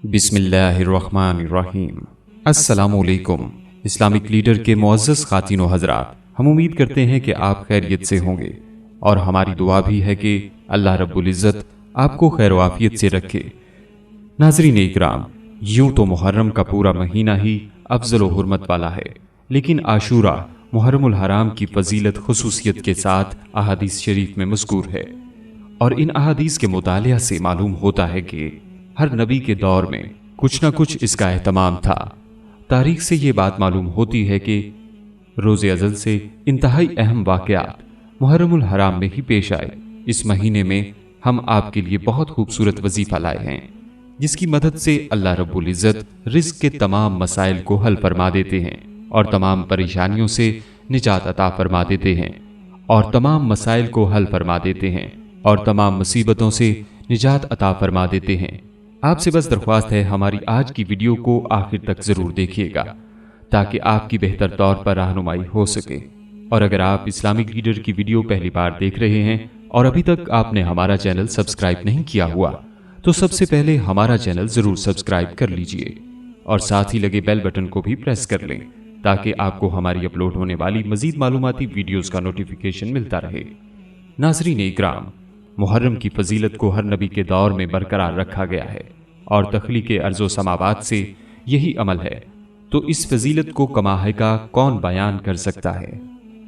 बिस्मिल्लाहिर्रहमानिर्रहीम। अस्सलामुअलैकुम। Islamic leader के मुअज़्ज़ज़ ख़ातिन व हज़रात, हम उम्मीद करते हैं कि आप खैरियत से होंगे और हमारी दुआ भी है कि अल्लाह रब्बुल इज़्ज़त आपको खैर व आफियत से रखे। नाज़रीन इकराम, यूं तो मुहर्रम का पूरा महीना ही अफजल व हुर्मत वाला है, लेकिन आशूरा मुहर्रमुल हराम की फजीलत खुसूसियत के साथ अहादीस शरीफ में मज़कूर है और इन अहादीस के मुतालिया से मालूम होता है कि हर नबी के दौर में कुछ न कुछ इसका एहतमाम था। तारीख से ये बात मालूम होती है कि रोज़े अज़ल से इंतहाई अहम वाक़यात मुहर्रमुल हराम में ही पेश आए। इस महीने में हम आपके लिए बहुत खूबसूरत वजीफ़ा लाए हैं, जिसकी मदद से अल्लाह रब्बुल इज़्ज़त रिज़्क़ के तमाम मसाइल को हल फरमा देते हैं और तमाम परेशानियों से निजात अता फरमा देते हैं और तमाम मसाइल को हल फरमा देते हैं और तमाम मुसीबतों से निजात अता फरमा देते हैं। आपसे बस दरख्वास्त है, हमारी आज की वीडियो को आखिर तक ज़रूर देखिएगा ताकि आपकी बेहतर तौर पर रहनुमाई हो सके। और अगर आप इस्लामिक लीडर की वीडियो पहली बार देख रहे हैं और अभी तक आपने हमारा चैनल सब्सक्राइब नहीं किया हुआ, तो सबसे पहले हमारा चैनल ज़रूर सब्सक्राइब कर लीजिए और साथ ही लगे बेल बटन को भी प्रेस कर लें ताकि आपको हमारी अपलोड होने वाली मज़ीद मालूमाती वीडियोज़ का नोटिफिकेशन मिलता रहे। नाज़रीन इकराम, मुहर्रम की फजीलत को हर नबी के दौर में बरकरार रखा गया है और तख्लीक़े अर्ज़ो समावात से यही अमल है, तो इस फजीलत को कमाहे का कौन बयान कर सकता है।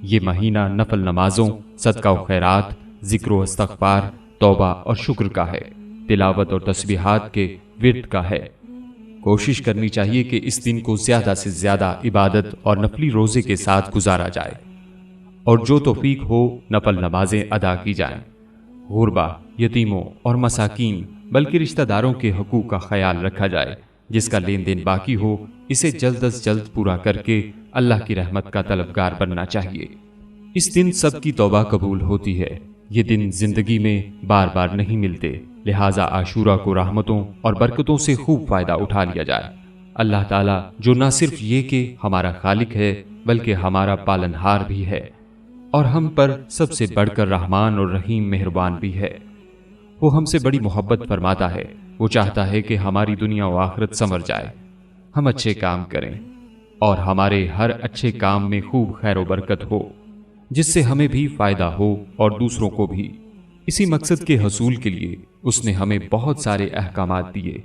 ये महीना नफल नमाजों, सदका व खैरात, ज़िक्र व इस्तग़फ़ार, तौबा और शुक्र का है, तिलावत और तस्बीहात के विर्द का है। कोशिश करनी चाहिए कि इस दिन को ज़्यादा से ज़्यादा इबादत और नफली रोज़े के साथ गुजारा जाए और जो तौफीक हो नफल नमाजें अदा की जाएं। गुरबा, यतीमों और मसाकीन बल्कि रिश्तेदारों के हकूक़ का ख्याल रखा जाए। जिसका लेन देन बाकी हो इसे जल्द अज जल्द पूरा करके अल्लाह की रहमत का तलबगार बनना चाहिए। इस दिन सबकी तौबा कबूल होती है। ये दिन जिंदगी में बार बार नहीं मिलते, लिहाजा आशूरा को रहमतों और बरकतों से खूब फ़ायदा उठा लिया जाए। अल्लाह ताला जो न सिर्फ ये कि हमारा खालिक है बल्कि हमारा पालनहार भी है और हम पर सबसे बढ़कर रहमान और रहीम मेहरबान भी है। वो हमसे बड़ी मोहब्बत फरमाता है। वो चाहता है कि हमारी दुनिया व आखिरत संवर जाए, हम अच्छे काम करें और हमारे हर अच्छे काम में खूब खैर व बरकत हो, जिससे हमें भी फ़ायदा हो और दूसरों को भी। इसी मकसद के हसूल के लिए उसने हमें बहुत सारे अहकामात दिए।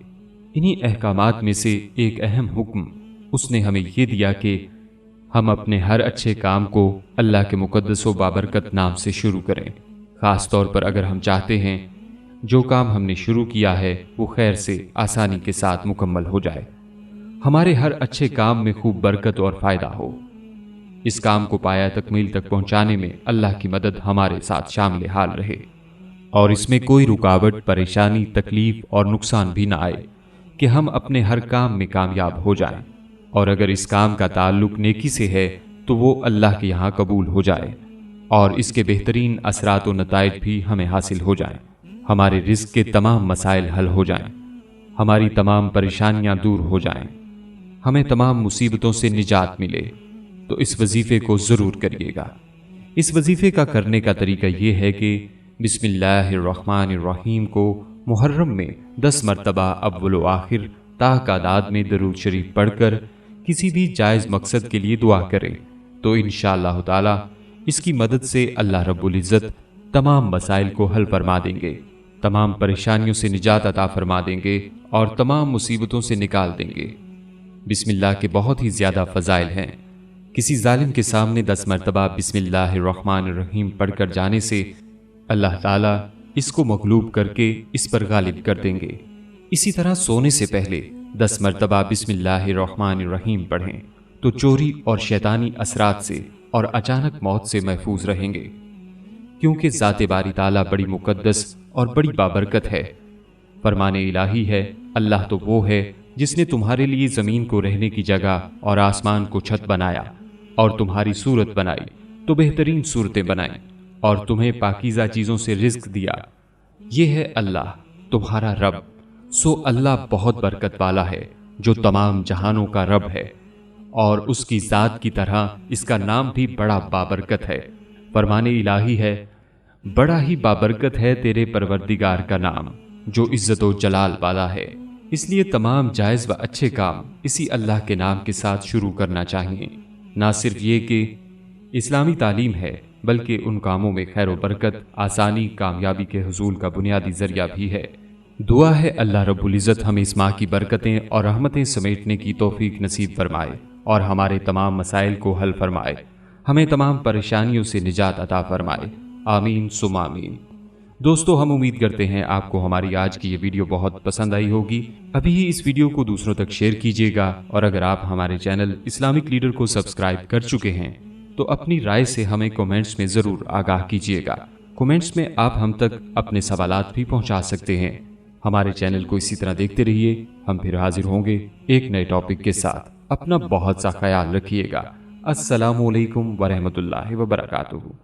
इन्हीं अहकामात में से एक अहम हुक्म उसने हमें ये दिया कि हम अपने हर अच्छे काम को अल्लाह के मुक़द्दस व बाबरकत नाम से शुरू करें। ख़ास तौर पर अगर हम चाहते हैं जो काम हमने शुरू किया है वो खैर से आसानी के साथ मुकम्मल हो जाए, हमारे हर अच्छे काम में खूब बरकत और फ़ायदा हो। इस काम को पाया तकमील तक पहुँचाने में अल्लाह की मदद हमारे साथ शामिल हाल रहे और इसमें कोई रुकावट, परेशानी, तकलीफ़ और नुकसान भी ना आए कि हम अपने हर काम में कामयाब हो जाएं। और अगर इस काम का ताल्लुक नेकी से है तो वो अल्लाह के यहाँ कबूल हो जाए और इसके बेहतरीन असरात व नताइज भी हमें हासिल हो जाएं। हमारे रिज़्क़ के तमाम मसाइल हल हो जाएं, हमारी तमाम परेशानियां दूर हो जाएं, हमें तमाम मुसीबतों से निजात मिले, तो इस वजीफ़े को ज़रूर करिएगा। इस वजीफ़े का करने का तरीका ये है कि बिस्मिल्लाहिर्रहमानिर्रहीम को मुहर्रम में 10 मरतबा अव्वल व आखिर तादाद में दरूद शरीफ पढ़कर किसी भी जायज़ मकसद के लिए दुआ करें, तो इंशाअल्लाह ताला इसकी मदद से अल्लाह रब्बुल इज़्ज़त तमाम मसाइल को हल फरमा देंगे, तमाम परेशानियों से निजात अता फरमा देंगे और तमाम मुसीबतों से निकाल देंगे। बिस्मिल्लाह के बहुत ही ज़्यादा फ़ज़ाइल हैं। किसी जालिम के सामने 10 मरतबा बिस्मिल्लाहिर्रहमानिर्रहीम पढ़कर जाने से अल्लाह ताला इसको मग़लूब करके इस पर गालिब कर देंगे। इसी तरह सोने से पहले 10 मरतबा बिस्मिल्लाहिर्रहमानिर्रहीम पढ़ें तो चोरी और शैतानी असरात से और अचानक मौत से महफूज रहेंगे, क्योंकि ज़ाते बारी ताला बड़ी मुक़द्दस और बड़ी बाबरकत है। फरमाने इलाही है, अल्लाह तो वो है जिसने तुम्हारे लिए ज़मीन को रहने की जगह और आसमान को छत बनाया और तुम्हारी सूरत बनाई तो बेहतरीन सूरतें बनाई और तुम्हें पाकीज़ा चीज़ों से रिज़्क़ दिया। ये है अल्लाह तुम्हारा रब। सो अल्लाह बहुत बरकत वाला है जो तमाम जहानों का रब है और उसकी ज़ात की तरह इसका नाम भी बड़ा बाबरकत है। फरमान इलाही है, बड़ा ही बाबरकत है तेरे परवरदिगार का नाम जो इज्जत व जलाल वाला है। इसलिए तमाम जायज़ व अच्छे काम इसी अल्लाह के नाम के साथ शुरू करना चाहिए। ना सिर्फ ये कि इस्लामी तालीम है बल्कि उन कामों में खैर व बरकत, आसानी, कामयाबी के हुसूल का बुनियादी जरिया भी है। दुआ है अल्लाह रब्बुल इज़्ज़त हमें इस माह की बरकतें और रहमतें समेटने की तौफीक नसीब फरमाए और हमारे तमाम मसाइल को हल फरमाए, हमें तमाम परेशानियों से निजात अता फरमाए। आमीन सुम आमीन। दोस्तों, हम उम्मीद करते हैं आपको हमारी आज की ये वीडियो बहुत पसंद आई होगी। अभी ही इस वीडियो को दूसरों तक शेयर कीजिएगा और अगर आप हमारे चैनल इस्लामिक लीडर को सब्सक्राइब कर चुके हैं तो अपनी राय से हमें कमेंट्स में ज़रूर आगाह कीजिएगा। कमेंट्स में आप हम तक अपने सवालात भी पहुंचा सकते हैं। हमारे चैनल को इसी तरह देखते रहिए। हम फिर हाजिर होंगे एक नए टॉपिक के साथ। अपना बहुत सा ख्याल रखिएगा। अस्सलामु अलैकुम वरहमतुल्लाहि वबरकातुहू।